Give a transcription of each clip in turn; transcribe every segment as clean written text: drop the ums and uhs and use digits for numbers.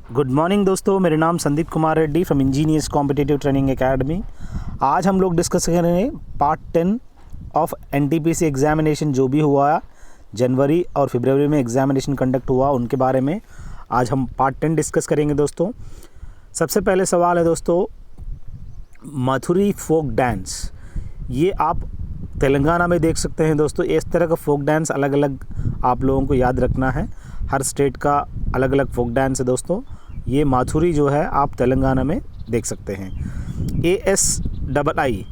Good morning दोस्तों, मेरा नाम Sandeep Kumar Reddy from engineers competitive training academy. आज हम लोग डिस्कस करेंगे पार्ट 10 ऑफ एनटीपीसी एग्जामिनेशन जो भी हुआ जनवरी और फरवरी में एग्जामिनेशन कंडक्ट हुआ उनके बारे में आज हम पार्ट 10 डिस्कस करेंगे दोस्तों। सबसे पहले सवाल है दोस्तों, मथुरी फोक डांस, ये आप तेलंगाना में देख सकते हैं दोस्तों। इस तरह का फोक डांस अलग अलग आप लोगों को याद रखना है, हर स्टेट का अलग अलग फोक डांस है दोस्तों। ये माथुरी जो है आप तेलंगाना में देख सकते हैं। ASII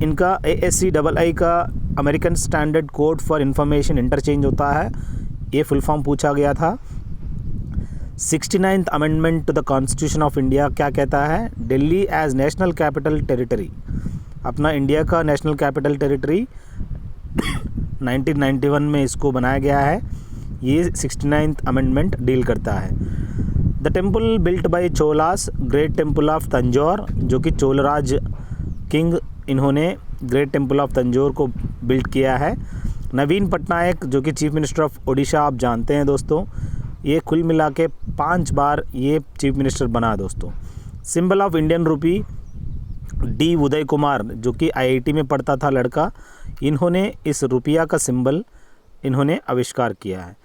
इनका ASCII का American standard code for information interchange होता है, ये फुल फॉर्म पूछा गया था। 69th amendment to the constitution of India क्या कहता है? Delhi as national capital territory, अपना इंडिया का नेशनल कैपिटल टेरिटरी 1991 में इसको बनाया गया है। ये 69th अमेंडमेंट डील करता है। The temple built by Cholas, great temple of Tanjore, जो कि चोलराज किंग इन्होंने ग्रेट टेम्पल ऑफ तंजौर को बिल्ट किया है। नवीन पटनायक जो कि चीफ मिनिस्टर ऑफ ओडिशा आप जानते हैं दोस्तों, ये कुल मिला के 5 बार ये चीफ मिनिस्टर बना दोस्तों। Symbol of Indian rupee D Uday Kumar जो कि IIT में पढ़ता था लड़का, इन्होंने इस रुपया का सिंबल इन्होंने आविष्कार किया है।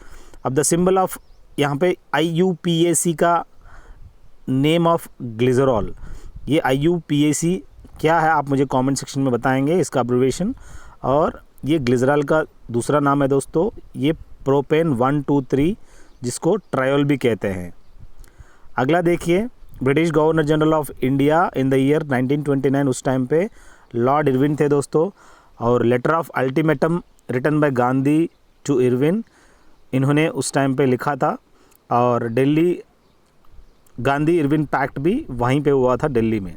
अब द सिंबल ऑफ यहाँ पे IUPAC का नेम ऑफ ग्लिसरॉल, ये IUPAC क्या है आप मुझे कमेंट सेक्शन में बताएंगे इसका अब्रिविएशन। और ये ग्लिसरॉल का दूसरा नाम है दोस्तों, ये प्रोपेन 123 जिसको ट्रायोल भी कहते हैं। अगला देखिए, British governor general of India in the year 1929, उस टाइम पे लॉर्ड इरविन थे दोस्तों। और letter of ultimatum written by Gandhi to Irwin, इन्होंने उस टाइम पे लिखा था। और दिल्ली गांधी इरविन पैक्ट भी वहीं पे हुआ था दिल्ली में।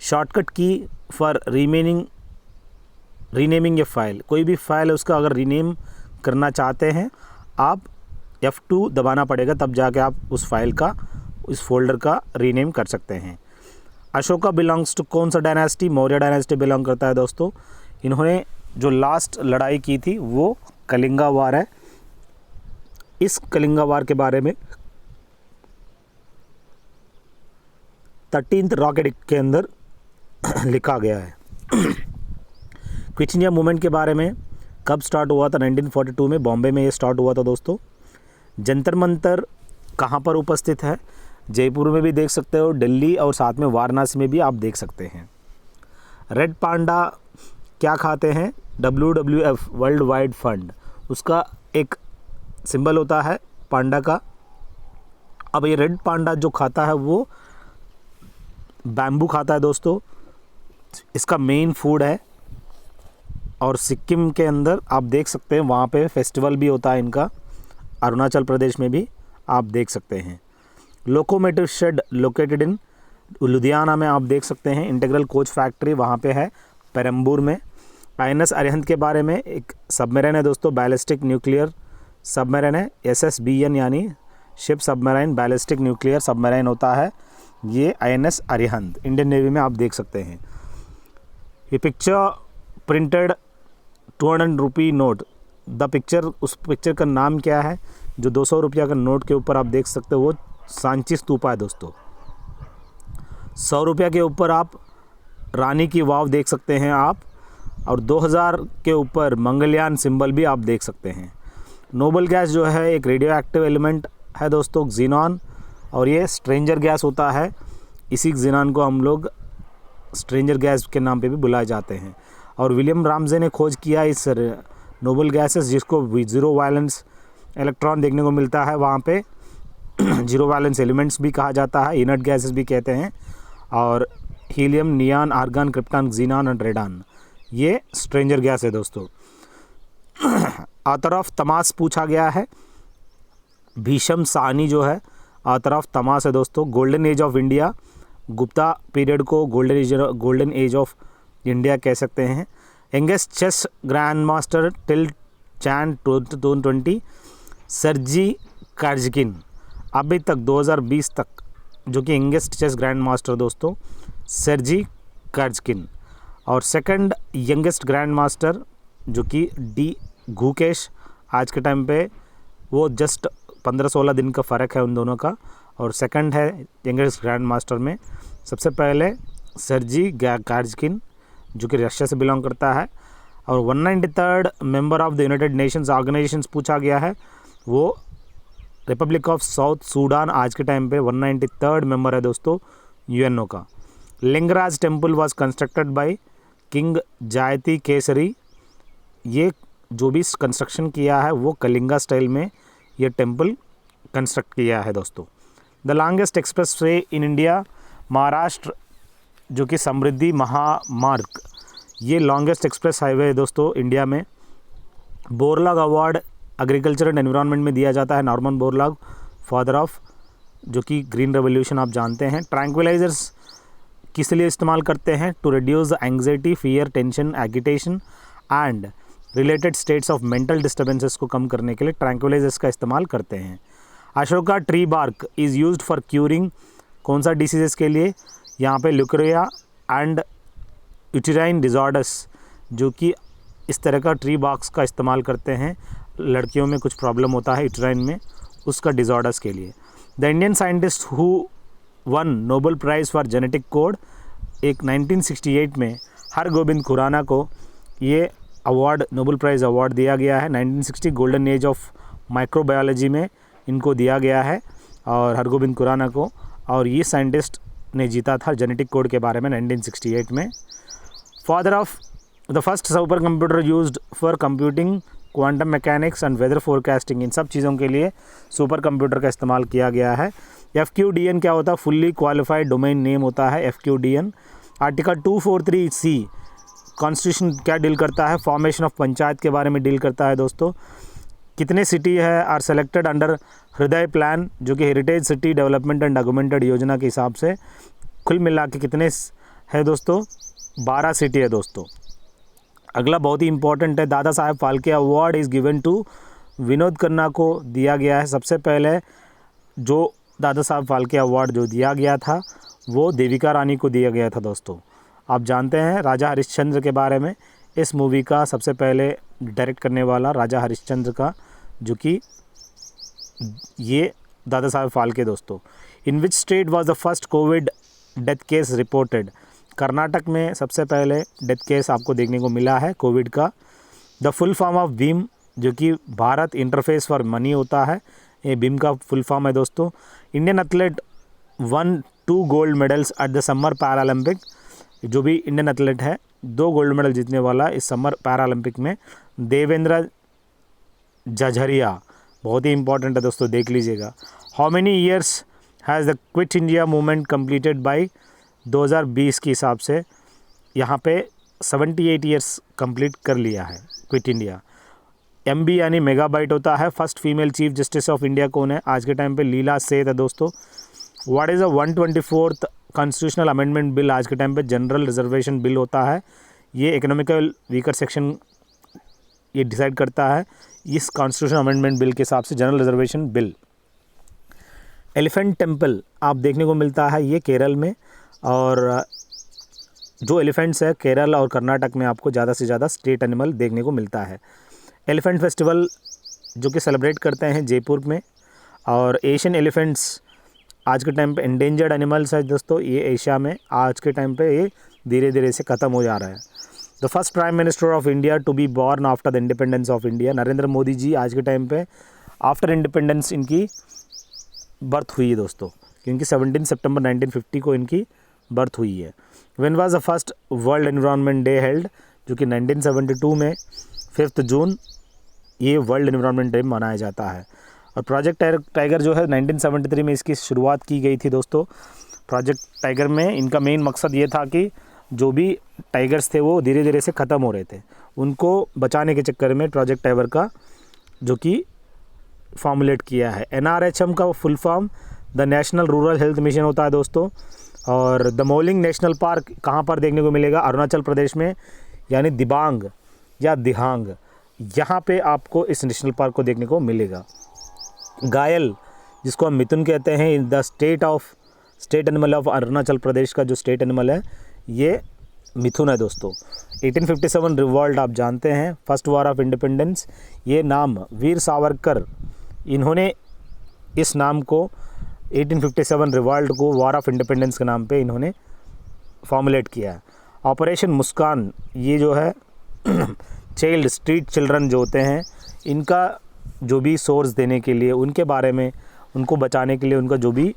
शॉर्टकट की फॉर रीनेमिंग ए फाइल, कोई भी फाइल है उसका अगर रीनेम करना चाहते हैं आप F2 दबाना पड़ेगा, तब जाके आप उस फाइल का इस फोल्डर का रीनेम कर सकते हैं। अशोका बिलोंग्स टू कौन सा डायनेस्टी? मौर्य डायनेस्टी बिलोंग करता है दोस्तों। इन्होंने जो लास्ट लड़ाई की थी वो कलिंगा वार है। इस कलिंगा वार के बारे में 13th रॉकेट के अंदर लिखा गया है। क्विट इंडिया मूवमेंट के बारे में कब स्टार्ट हुआ था? 1942 में बॉम्बे में ये स्टार्ट हुआ था दोस्तों। जंतर मंतर कहाँ पर उपस्थित है? जयपुर में भी देख सकते हो, दिल्ली और साथ में वाराणसी में भी आप देख सकते हैं। रेड पांडा क्या खाते हैं? WWF वर्ल्ड वाइड फंड, उसका एक सिंबल होता है पांडा का। अब ये रेड पांडा जो खाता है वो बैम्बू खाता है दोस्तों, इसका मेन फूड है। और सिक्किम के अंदर आप देख सकते हैं वहाँ पे फेस्टिवल भी होता है इनका। अरुणाचल प्रदेश में भी आप देख सकते हैं। Locomotive shade located in Ludhiana में आप देख सकते हैं। इंटीग्रल कोच फैक्ट्री वहाँ पे है पेरम्बूर में। INS अरिहंत के बारे में एक सबमरीन है दोस्तों, बैलिस्टिक न्यूक्लियर सबमरीन है। SSBN यानी ship submarine ballistic nuclear submarine होता है ये INS अरिहंत, इंडियन नेवी में आप देख सकते हैं। ये picture printed 200 rupee note, the picture, उस पिक्चर का नाम क्या है जो 200 रुपया का नोट के ऊपर आप देख सकते हो? वो सांची स्तूपा है दोस्तों। 100 रुपया के ऊपर आप रानी की वाव देख सकते हैं आप। और 2000 के ऊपर मंगलयान सिंबल भी आप देख सकते हैं। नोबल गैस जो है एक रेडियो एक्टिव एलिमेंट है दोस्तों, जीनॉन, और ये स्ट्रेंजर गैस होता है। इसी जीनॉन को हम लोग स्ट्रेंजर गैस के नाम पे भी बुलाए जाते हैं। और विलियम रामजे ने खोज किया इस नोबल गैसेस जिसको जीरो वायलेंस इलेक्ट्रॉन देखने को मिलता है वहाँ पे। जीरो वैलेंस एलिमेंट्स भी कहा जाता है, इनर्ट गैसेस भी कहते हैं। और helium, neon, argon, krypton, xenon और रेडॉन, ये स्ट्रेंजर गैस है दोस्तों। ऑथर ऑफ तमास पूछा गया है। भीषम साहनी जो है ऑथर ऑफ तमास है दोस्तों। Golden age of India, Gupta period को गोल्डन एज ऑफ इंडिया कह सकते हैं। Youngest chess grand master till Jan 2020 Sergey Karjakin, अभी तक 2020 तक जो कि यंगेस्ट चेस ग्रैंड मास्टर दोस्तों सर्जी कार्जकिन। और सेकंड यंगेस्ट ग्रैंड मास्टर जो कि डी गुकेश, आज के टाइम पे वो जस्ट 15-16 दिन का फ़र्क है उन दोनों का। और सेकंड है यंगेस्ट ग्रैंड मास्टर में सबसे पहले सर्जी गार्जकिन जो कि रशिया से बिलोंग करता है। और 193rd member of the United Nations organisations पूछा गया है, वो रिपब्लिक ऑफ साउथ सूडान आज के टाइम पे 193rd मेंबर है दोस्तों यूएनओ का। Lingaraj temple was constructed by king जायती केसरी। ये जो भी कंस्ट्रक्शन किया है वो कलिंगा स्टाइल में ये टेम्पल कंस्ट्रक्ट किया है दोस्तों। The longest express way in India, Maharashtra जो कि समृद्धि महामार्ग, ये लॉन्गेस्ट एक्सप्रेस हाईवे है दोस्तों इंडिया में। Borlaug award agriculture and environment में दिया जाता है नॉर्मन बोरलॉग, फादर ऑफ जो कि ग्रीन रेवोल्यूशन आप जानते हैं। ट्रैंक्विलाइजर्स किस लिए इस्तेमाल करते हैं? To reduce anxiety, fear, tension, agitation and related states of mental disturbances को कम करने के लिए ट्रैंक्विलाइजर्स का इस्तेमाल करते हैं। Ashoka tree bark is used for curing कौन सा डिसीजेस के लिए? यहाँ पे ल्यूकेरिया एंड यूटेराइन डिजॉर्डर्स, जो कि इस तरह का ट्री बार्क्स का इस्तेमाल करते हैं, लड़कियों में कुछ प्रॉब्लम होता है यूटेराइन में, उसका डिजॉर्डर्स के लिए। The Indian scientist who one Nobel prize for genetic code, एक 1968 में हरगोबिंद खुराना को ये अवार्ड, नोबेल प्राइज़ अवार्ड दिया गया है। 1960 गोल्डन एज ऑफ माइक्रोबायोलॉजी में इनको दिया गया है और हरगोबिंद खुराना को, और ये साइंटिस्ट ने जीता था जेनेटिक कोड के बारे में 1968 में। Father of the first super computer used for computing quantum mechanics and weather forecasting, इन सब चीज़ों के लिए सुपर कंप्यूटर का इस्तेमाल किया गया है। FQDN क्या होता है? फुल्ली क्वालिफाइड डोमेन नेम होता है FQDN। आर्टिकल 243C कॉन्स्टिट्यूशन क्या डील करता है? फॉर्मेशन ऑफ पंचायत के बारे में डील करता है दोस्तों। कितने सिटी है आर सेलेक्टेड अंडर हृदय प्लान, जो कि heritage city development and augmented योजना के हिसाब से कुल मिला के कितने है दोस्तों? 12 सिटी है दोस्तों। अगला बहुत ही इंपॉर्टेंट है, Dada Saheb Phalke award is given to, Vinod Khanna को दिया गया है। सबसे पहले जो दादा साहब फाल्के अवार्ड जो दिया गया था वो देविका रानी को दिया गया था दोस्तों। आप जानते हैं राजा हरिश्चंद्र के बारे में, इस मूवी का सबसे पहले डायरेक्ट करने वाला राजा हरिश्चंद्र का, जो कि ये दादा साहब फाल्के दोस्तों। In which state was the first covid death case reported? Karnataka में सबसे पहले डेथ केस आपको देखने को मिला है कोविड का। The full form of beam, जो कि भारत इंटरफेस फॉर मनी होता है, ये बीम का फुल फॉर्म है दोस्तों। Indian athlete one 2 gold medals at the summer Paralympic, जो भी इंडियन एथलीट है 2 गोल्ड मेडल जीतने वाला इस समर पैरालंपिक में, देवेंद्र जझरिया, बहुत ही इंपॉर्टेंट है दोस्तों, देख लीजिएगा। How many years has the quit India movement completed by 2020 के हिसाब से यहाँ पे 78 ईयर्स कंप्लीट कर लिया है क्विट इंडिया। MB यानी मेगाबाइट होता है। First female chief justice of India कौन है? आज के टाइम पे लीला सेठ है दोस्तों। What is the 124th constitutional amendment bill? आज के टाइम पे जनरल रिजर्वेशन बिल होता है। ये इकोनॉमिकल वीकर सेक्शन ये डिसाइड करता है इस कॉन्स्टिट्यूशन अमेंडमेंट बिल के हिसाब से, general reservation bill. Elephant temple आप देखने को मिलता है ये केरल में, और जो एलिफेंट्स है केरल और कर्नाटक में आपको ज़्यादा से ज़्यादा स्टेट एनिमल देखने को मिलता है। एलिफेंट फेस्टिवल जो कि सेलिब्रेट करते हैं जयपुर में। और एशियन एलिफेंट्स आज के टाइम पे एंडेंजर्ड एनिमल्स है दोस्तों, ये एशिया में आज के टाइम पे ये धीरे धीरे से ख़त्म हो जा रहा है। The first prime minister of India to be born after the independence of India, Narendra Modi ji आज के टाइम पे आफ्टर इंडिपेंडेंस इनकी बर्थ हुई है दोस्तों, क्योंकि 17 सितंबर 1950 को इनकी बर्थ हुई है। When was the first world environment day held? जो कि 1972 में 5 जून ये वर्ल्ड एनवायरनमेंट डे मनाया जाता है। और प्रोजेक्ट टाइगर जो है 1973 में इसकी शुरुआत की गई थी दोस्तों। प्रोजेक्ट टाइगर में इनका मेन मकसद ये था कि जो भी टाइगर्स थे वो धीरे धीरे से ख़त्म हो रहे थे, उनको बचाने के चक्कर में प्रोजेक्ट टाइगर का जो कि फॉर्मुलेट किया है। NRHM का full form the national rural health mission होता है दोस्तों। और द मोलिंग नेशनल पार्क कहाँ पर देखने को मिलेगा? अरुणाचल प्रदेश में, यानी दिबांग या दिहांग, यहाँ पे आपको इस नेशनल पार्क को देखने को मिलेगा। घायल जिसको हम मिथुन कहते हैं, the state animal of Arunachal Pradesh का जो स्टेट एनिमल है ये मिथुन है दोस्तों। 1857 रिवॉल्ट आप जानते हैं, फर्स्ट वॉर ऑफ इंडिपेंडेंस, ये नाम वीर सावरकर इन्होंने इस नाम को 1857 रिवॉल्ट को वॉर ऑफ इंडिपेंडेंस के नाम पे इन्होंने फॉर्मुलेट किया है। ऑपरेशन मुस्कान, ये जो है चाइल्ड स्ट्रीट चिल्ड्रन जो होते हैं, इनका जो भी सोर्स देने के लिए, उनके बारे में, उनको बचाने के लिए, उनका जो भी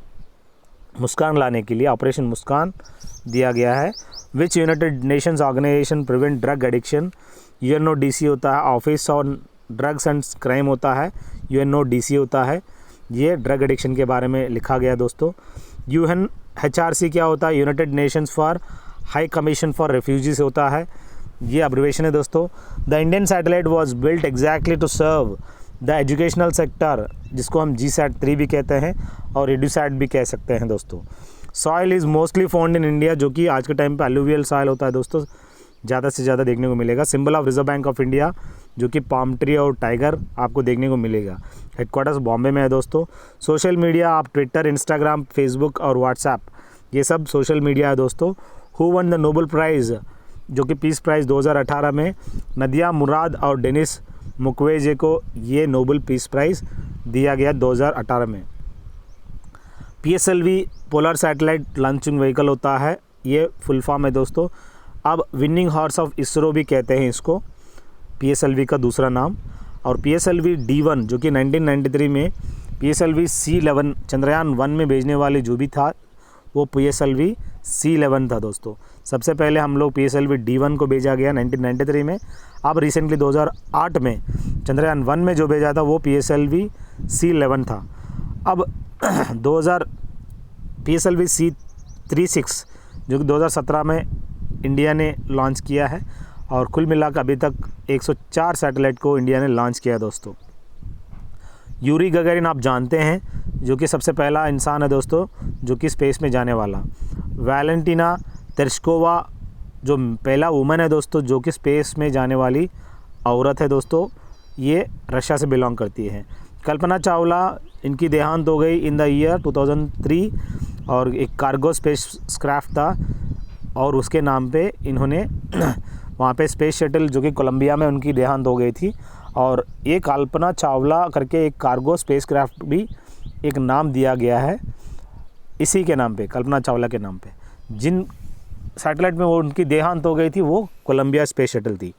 मुस्कान लाने के लिए ऑपरेशन मुस्कान दिया गया है। Which United Nations organization prevent drug addiction, UNODC होता है। Office on drugs and crime होता है, UNODC होता है। ये ड्रग एडिक्शन के बारे में लिखा गया दोस्तों। UNHRC क्या होता है? United nations for high commission for refugees होता है, ये अब्रिवेशन है दोस्तों। The Indian satellite was built exactly to serve the educational sector, जिसको हम GSAT-3 भी कहते हैं और EDUSAT भी कह सकते हैं दोस्तों। Soil is mostly found in India, जो कि आज के टाइम पे अलुवियल सॉइल होता है दोस्तों, ज़्यादा से ज़्यादा देखने को मिलेगा। Symbol of reserve bank of India, जो कि पाम ट्री और टाइगर आपको देखने को मिलेगा। हेडक्वार्टर्स बॉम्बे में है दोस्तों। सोशल मीडिया, आप ट्विटर, इंस्टाग्राम, फेसबुक और व्हाट्सएप, ये सब सोशल मीडिया है दोस्तों। Who one the Nobel prize, जो कि पीस प्राइज़ 2018 में नदिया मुराद और डेनिस मुक्वेजे को ये नोबेल पीस प्राइज़ दिया गया 2018 में। PSLV polar satellite launching vehicle होता है, ये फुल फॉर्म है दोस्तों। अब विनिंग हॉर्स ऑफ इसरो भी कहते हैं इसको, PSLV का दूसरा नाम। और PSLV D1 जो कि 1993 में PSLV C11 चंद्रयान 1 में भेजने वाले जो भी था, वो PSLV C11 था दोस्तों। सबसे पहले हम लोग PSLV D1 को भेजा गया 1993 में। अब रिसेंटली 2008 में चंद्रयान 1 में जो भेजा था वो PSLV C11 था। अब PSLV C36 जो कि 2017 में इंडिया ने लॉन्च किया है, और कुल मिलाकर अभी तक 104 सैटेलाइट को इंडिया ने लॉन्च किया है दोस्तों। यूरी गगरिन आप जानते हैं, जो कि सबसे पहला इंसान है दोस्तों जो कि स्पेस में जाने वाला। वैलेंटिना तेरेश्कोवा जो पहला वुमन है दोस्तों जो कि स्पेस में जाने वाली औरत है दोस्तों, ये रशिया से बिलोंग करती है। कल्पना चावला, इनकी देहांत हो गई इन द ईयर 2003, और एक कार्गो स्पेस क्राफ्ट था और उसके नाम पे इन्होंने वहाँ पे स्पेस शटल जो कि कोलंबिया में उनकी देहांत हो गई थी, और ये कल्पना चावला करके एक कार्गो स्पेस क्राफ्ट भी एक नाम दिया गया है इसी के नाम पे, कल्पना चावला के नाम पे। जिन सैटेलाइट में वो उनकी देहांत हो गई थी वो कोलंबिया स्पेस शटल थी।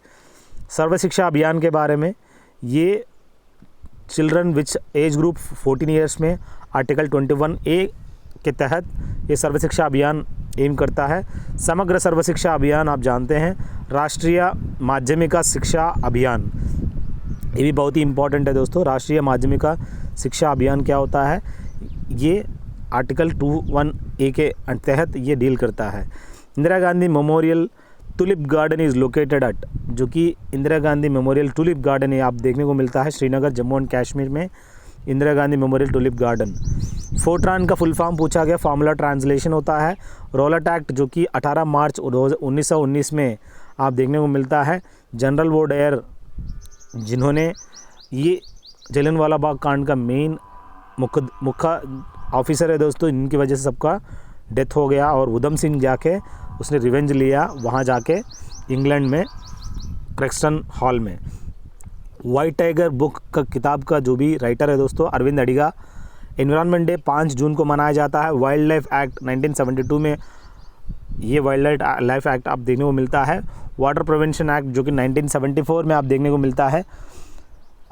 सर्व शिक्षा अभियान के बारे में, ये children which age group 14 years में आर्टिकल 21A के तहत ये सर्व शिक्षा अभियान एम करता है। समग्र सर्व शिक्षा अभियान आप जानते हैं, राष्ट्रीय माध्यमिक शिक्षा अभियान, ये भी बहुत ही इम्पोर्टेंट है दोस्तों। राष्ट्रीय माध्यमिक शिक्षा अभियान क्या होता है, ये आर्टिकल 21A के तहत ये डील करता है। Indira Gandhi memorial tulip garden is located at, जो कि Indira Gandhi memorial tulip garden है आप देखने को मिलता है श्रीनगर जम्मू एंड कश्मीर में, Indira Gandhi memorial tulip garden. Fortran का फुल फॉर्म पूछा गया, फॉर्मूला ट्रांसलेशन होता है। रॉलेट एक्ट जो कि 18 मार्च 1919 में आप देखने को मिलता है। जनरल वोडेयर, जिन्होंने ये जलियांवाला बाग कांड का मेन मुख्य ऑफिसर है दोस्तों, इनकी वजह से सबका डेथ हो गया, और उधम सिंह जाके उसने रिवेंज लिया वहाँ जाके इंग्लैंड में क्रेक्सटन हॉल में। वाइट टाइगर बुक का किताब का जो भी राइटर है दोस्तों अरविंद अडिगा। एनवायरनमेंट डे 5 जून को मनाया जाता है। वाइल्ड लाइफ एक्ट 1972 में ये वाइल्ड लाइफ एक्ट आप देखने को मिलता है। वाटर प्रिवेंशन एक्ट जो कि 1974 में आप देखने को मिलता है,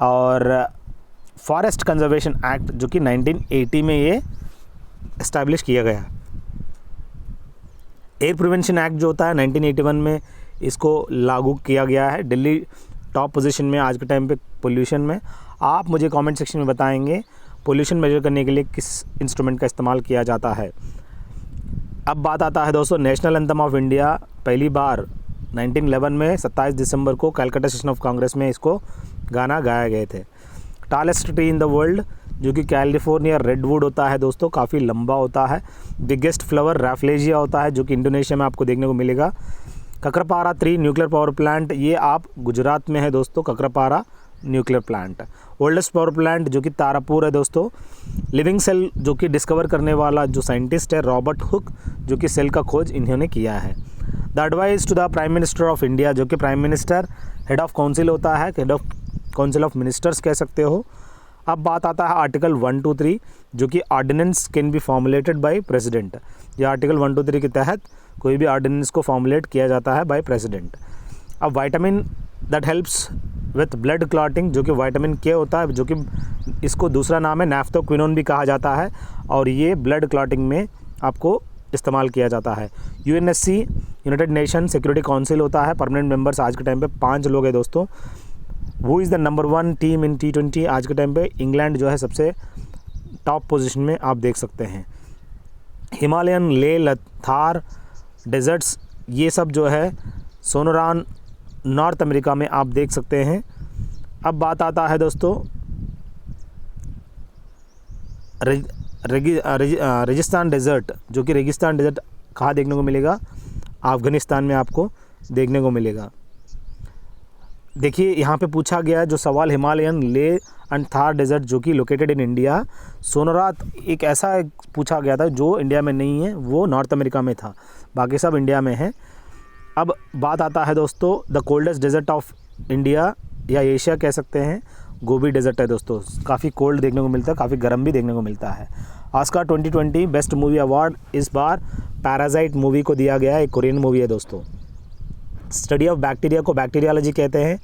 और फॉरेस्ट कंजर्वेशन एक्ट जो कि 1980 में ये इस्टेब्लिश किया गया। एयर प्रिवेंशन एक्ट जो होता है 1981 में इसको लागू किया गया है। दिल्ली टॉप पोजीशन में आज के टाइम पे पोल्यूशन में। आप मुझे कमेंट सेक्शन में बताएंगे पोल्यूशन मेजर करने के लिए किस इंस्ट्रूमेंट का इस्तेमाल किया जाता है। अब बात आता है दोस्तों नेशनल एंथम ऑफ इंडिया। पहली बार 1911 में 27 दिसंबर को कलकत्ता सेशन ऑफ कांग्रेस में इसको गाना गाए गए थे। Tallest tree in the world जो कि कैलिफोर्निया रेडवुड होता है दोस्तों, काफ़ी लंबा होता है। बिगेस्ट फ्लावर रैफ्लेजिया होता है जो कि इंडोनेशिया में आपको देखने को मिलेगा। ककरापारा 3 न्यूक्लियर पावर प्लांट, ये आप गुजरात में है दोस्तों, Kakrapar nuclear plant. Oldest power plant जो कि तारापुर है दोस्तों। लिविंग सेल जो कि डिस्कवर करने वाला जो साइंटिस्ट है रॉबर्ट हुक, जो कि सेल का खोज इन्होंने किया है। The advice to the prime minister of India, जो कि prime minister head of council होता है, head of council of ministers कह सकते हो। अब बात आता है आर्टिकल 123 जो कि ordinance can be formulated by president. ये आर्टिकल 123 के तहत कोई भी ऑर्डिनेंस को फॉर्मुलेट किया जाता है बाय प्रेसिडेंट। अब vitamin that helps with blood clotting, जो कि विटामिन के होता है, जो कि इसको दूसरा नाम है नैफ्थोक्विनोन भी कहा जाता है, और ये ब्लड क्लॉटिंग में आपको इस्तेमाल किया जाता है। UNSC United nation security council होता है, परमानेंट मेंबर्स आज के टाइम पे 5 लोग हैं दोस्तों। वो is the number 1 team in T20 आज के टाइम पे। इंग्लैंड जो है सबसे टॉप पोजीशन में आप देख सकते हैं। हिमालयन, लेह, थार डेजर्ट्स, ये सब जो है सोनोरान नॉर्थ अमेरिका में आप देख सकते हैं। अब बात आता है दोस्तों रेगिस्तान डेजर्ट, जो कि रेगिस्तान डेजर्ट कहाँ देखने को मिलेगा? अफ़गानिस्तान में आपको देखने को मिलेगा। देखिए यहाँ पे पूछा गया है जो सवाल, Himalayan, Leh and Thar desert जो कि लोकेटेड इन इंडिया। सोनोरात एक ऐसा पूछा गया था जो इंडिया में नहीं है, वो नॉर्थ अमेरिका में था, बाकी सब इंडिया में है। अब बात आता है दोस्तों the coldest desert of India या एशिया कह सकते हैं, गोबी डेजर्ट है दोस्तों। काफ़ी कोल्ड देखने को मिलता है, काफ़ी गर्म भी देखने को मिलता है। ऑस्कर 2020 बेस्ट मूवी अवार्ड इस बार पैरासाइट मूवी को दिया गया है, एक कोरियन मूवी है दोस्तों। स्टडी ऑफ बैक्टीरिया को बैक्टीरियोलॉजी कहते हैं।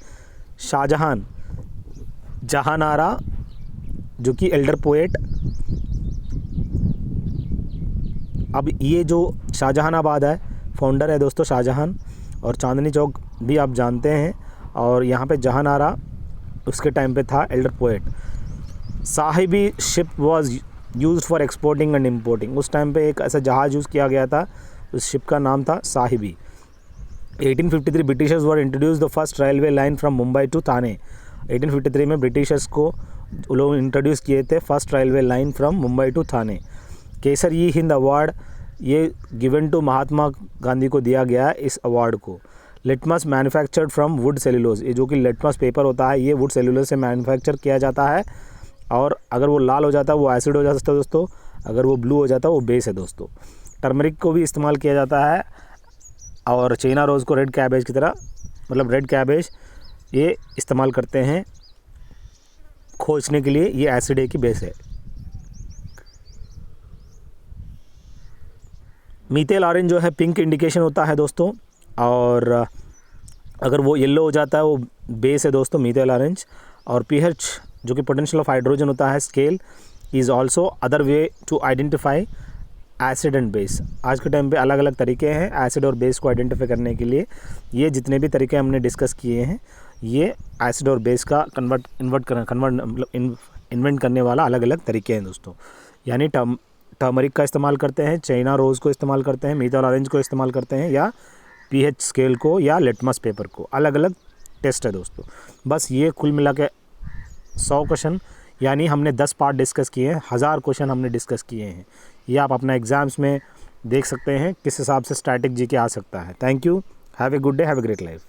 जहानारा जो कि एल्डर पोएट। अब ये जो शाहजहानाबाद है, फाउंडर है दोस्तों शाहजहान, और चांदनी चौक भी आप जानते हैं, और यहाँ पे जहानारा उसके टाइम पे था Elder poet. Sahibi ship was used for exporting and importing. उस टाइम पे एक ऐसा जहाज़ यूज़ किया गया था, उस शिप का नाम था Sahibi. 1853 Britishers were introduce the first railway line from Mumbai to Thane. 1853 में ब्रिटिशर्स को लोग इंट्रोड्यूस किए थे first railway line from Mumbai to Thane. Kesari Hind award ये गिवन टू महात्मा गांधी को दिया गया है इस अवार्ड को। Litmus manufactured from wood cellulose, ये जो कि लिटमस पेपर होता है ये वुड सेलुलोज से मैन्युफैक्चर किया जाता है, और अगर वो लाल हो जाता है वो एसिड हो जाता है दोस्तों, अगर वो ब्लू हो जाता है वो बेस है दोस्तों। टर्मरिक को भी इस्तेमाल किया जाता है, और चाइना रोज़ को रेड कैबेज की तरह, मतलब रेड कैबेज ये इस्तेमाल करते हैं खोजने के लिए, ये एसिड है की बेस है। मीथेल ऑरेंज जो है पिंक इंडिकेशन होता है दोस्तों, और अगर वो येलो हो जाता है वो बेस है दोस्तों मीथेल ऑरेंज। और पीएच जो कि पोटेंशियल ऑफ हाइड्रोजन होता है, scale is also other way to identify acid and base. आज के टाइम पे अलग अलग तरीके हैं एसिड और बेस को आइडेंटिफाई करने के लिए। ये जितने भी तरीके हमने डिस्कस किए हैं, ये एसिड और बेस का इन्वेंट करने वाला अलग अलग तरीके हैं दोस्तों। यानी टर्मरिक का इस्तेमाल करते हैं, चाइना रोज़ को इस्तेमाल करते हैं, मीथेल ऑरेंज को इस्तेमाल करते हैं, या पीएच स्केल को, या लिटमस पेपर को। अलग अलग टेस्ट है दोस्तों। बस ये कुल मिला के 100 क्वेश्चन, यानी हमने 10 पार्ट डिस्कस किए हैं, 1000 क्वेश्चन हमने डिस्कस किए हैं। ये आप अपना एग्ज़ाम्स में देख सकते हैं किस हिसाब से स्टैटिक जीके आ सकता है। Thank you, have a good day, have a great life.